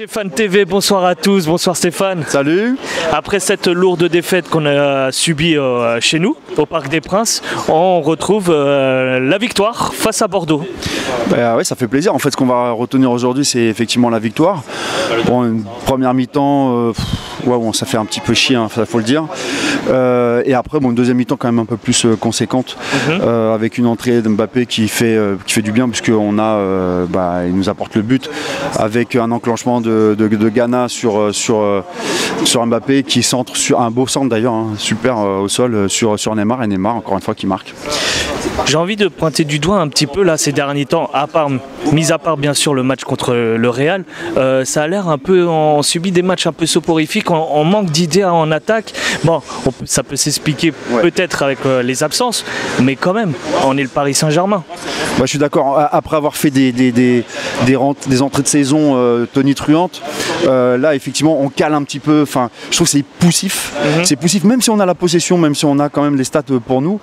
Fan TV, bonsoir à tous, bonsoir Stéphane. Salut. Après cette lourde défaite qu'on a subie chez nous, au Parc des Princes, on retrouve la victoire face à Bordeaux. Bah ouais, ça fait plaisir. En fait, ce qu'on va retenir aujourd'hui, c'est effectivement la victoire. Bon, une première mi-temps, ça fait un petit peu chier, hein, faut le dire. Et après, une deuxième mi-temps quand même un peu plus conséquente, avec une entrée d'Mbappé qui fait du bien, puisqu'on a, il nous apporte le but, avec un enclenchement de Ghana sur Mbappé qui centre sur un beau centre d'ailleurs, hein, super au sol sur Neymar, et Neymar encore une fois qui marque. J'ai envie de pointer du doigt un petit peu là ces derniers temps, mis à part bien sûr le match contre le Real, ça a l'air un peu, on subit des matchs un peu soporifiques, on manque d'idées en attaque. Bon, ça peut s'expliquer peut-être avec les absences, mais quand même, on est le Paris Saint-Germain. Je suis d'accord, après avoir fait des entrées de saison tonitruantes, là effectivement on cale un petit peu, je trouve que c'est poussif, c'est poussif, même si on a la possession, même si on a quand même les stats pour nous,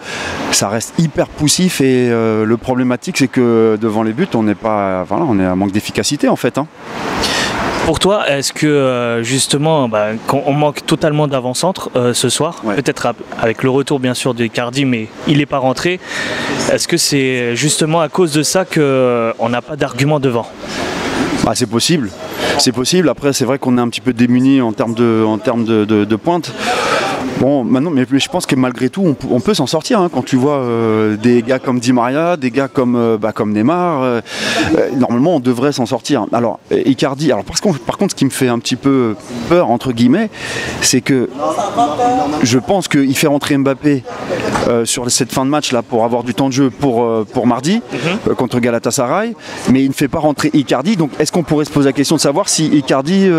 ça reste hyper poussif, et le problématique c'est que devant les buts on n'est pas, on est à manque d'efficacité en fait. Pour toi, est-ce que justement, on manque totalement d'avant-centre ce soir, peut-être avec le retour bien sûr d'Icardi, mais il n'est pas rentré, est-ce que c'est justement à cause de ça qu'on n'a pas d'argument devant? C'est possible, après c'est vrai qu'on est un petit peu démunis en termes de pointe. Bon, maintenant, mais je pense que malgré tout, on peut s'en sortir, hein, quand tu vois des gars comme Di Maria, des gars comme Neymar, normalement on devrait s'en sortir. Alors, Icardi, par contre, ce qui me fait un petit peu peur, entre guillemets, c'est que je pense qu'il fait rentrer Mbappé sur cette fin de match là pour avoir du temps de jeu pour mardi, contre Galatasaray, mais il ne fait pas rentrer Icardi. Donc est-ce qu'on pourrait se poser la question de savoir si Icardi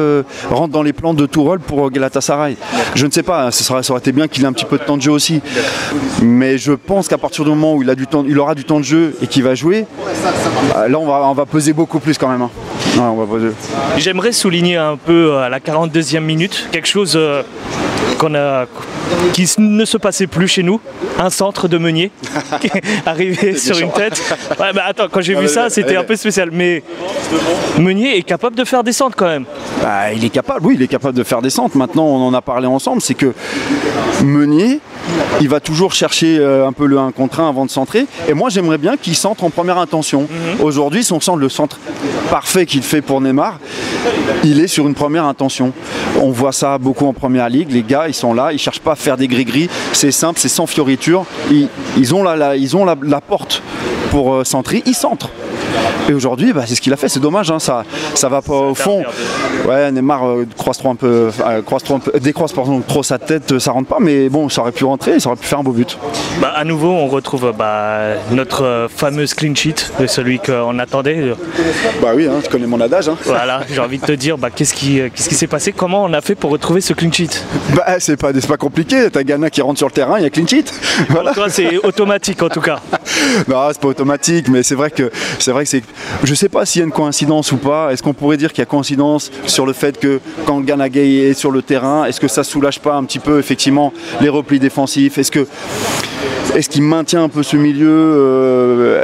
rentre dans les plans de Tourelle pour Galatasaray? Je ne sais pas, ça aurait été bien qu'il ait un petit peu de temps de jeu aussi, mais je pense qu'à partir du moment où il aura du temps de jeu et qu'il va jouer, là on va peser beaucoup plus quand même, hein. Ouais, on va peser. J'aimerais souligner un peu à la 42e minute quelque chose qui ne se passait plus chez nous, un centre de Meunier qui est arrivé sur une tête. Attends, quand j'ai vu ça, c'était un peu spécial, mais Meunier est capable de faire des centres quand même. Il est capable de faire des centres. Maintenant, on en a parlé ensemble, c'est que Meunier, il va toujours chercher un peu le 1 contre 1 avant de centrer, et moi j'aimerais bien qu'il centre en première intention. Aujourd'hui, son centre, le centre parfait qu'il fait pour Neymar, il est sur une première intention. On voit ça beaucoup en première ligue, les gars ils sont là, ils cherchent pas à faire des gris-gris, c'est simple, c'est sans fioriture, ils ont la porte pour centrer, ils centrent. Et aujourd'hui, c'est ce qu'il a fait, c'est dommage, hein, ça va pas au fond. Neymar décroise trop sa tête, ça rentre pas, mais bon, ça aurait pu rentrer, ça aurait pu faire un beau but. À nouveau, on retrouve notre fameuse clean sheet, celui qu'on attendait. Oui, hein, tu connais mon adage. Hein. Voilà, j'ai envie de te dire, qu'est-ce qui s'est passé? Comment on a fait pour retrouver ce clean sheet? C'est pas compliqué, t'as Ghana qui rentre sur le terrain, il y a clean sheet. Voilà. Pour toi, c'est automatique en tout cas. Non, c'est pas automatique, mais c'est vrai que c'est. Je sais pas s'il y a une coïncidence ou pas. Est-ce qu'on pourrait dire qu'il y a coïncidence sur le fait que quand Gana Gueye est sur le terrain, est-ce que ça soulage pas un petit peu effectivement les replis défensifs? Est-ce qu'il maintient un peu ce milieu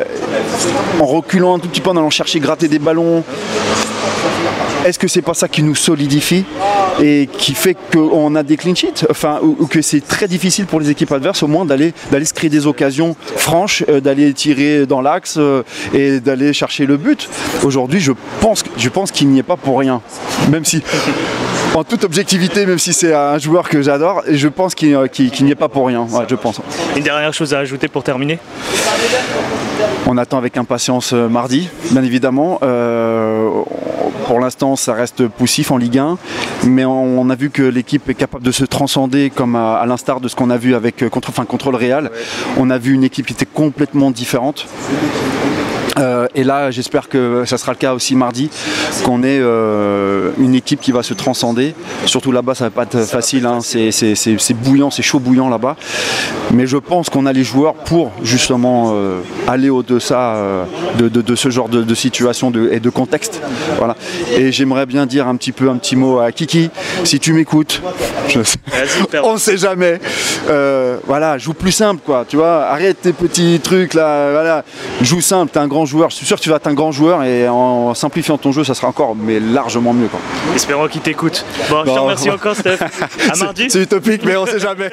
en reculant un tout petit peu, en allant chercher gratter des ballons? Est-ce que c'est pas ça qui nous solidifie et qui fait qu'on a des clean sheets, ou que c'est très difficile pour les équipes adverses au moins d'aller se créer des occasions franches, d'aller tirer dans l'axe et d'aller chercher le but? Aujourd'hui, je pense qu'il n'y est pas pour rien, même si en toute objectivité, même si c'est un joueur que j'adore, et je pense qu'il n'y est pas pour rien. Je pense. Une dernière chose à ajouter pour terminer? On attend avec impatience mardi, bien évidemment. Pour l'instant, ça reste poussif en Ligue 1, mais on a vu que l'équipe est capable de se transcender, comme à l'instar de ce qu'on a vu contre le Real. On a vu une équipe qui était complètement différente. Et là, j'espère que ça sera le cas aussi mardi, qu'on ait une équipe qui va se transcender. Surtout là-bas, ça va pas être facile, hein. C'est bouillant, c'est chaud bouillant là-bas. Mais je pense qu'on a les joueurs pour justement aller au-delà de ce genre de situation et de contexte. Voilà. Et j'aimerais bien dire un petit mot à Kiki, si tu m'écoutes. On ne sait jamais. Joue plus simple, quoi. Tu vois, arrête tes petits trucs là. Voilà. Joue simple. T'es un grand joueur. suis sûr que tu vas être un grand joueur et en simplifiant ton jeu, ça sera encore mais largement mieux, quoi. Espérons qu'il t'écoute. Bon, je te remercie encore, Steph. À mardi. C'est utopique, mais on sait jamais.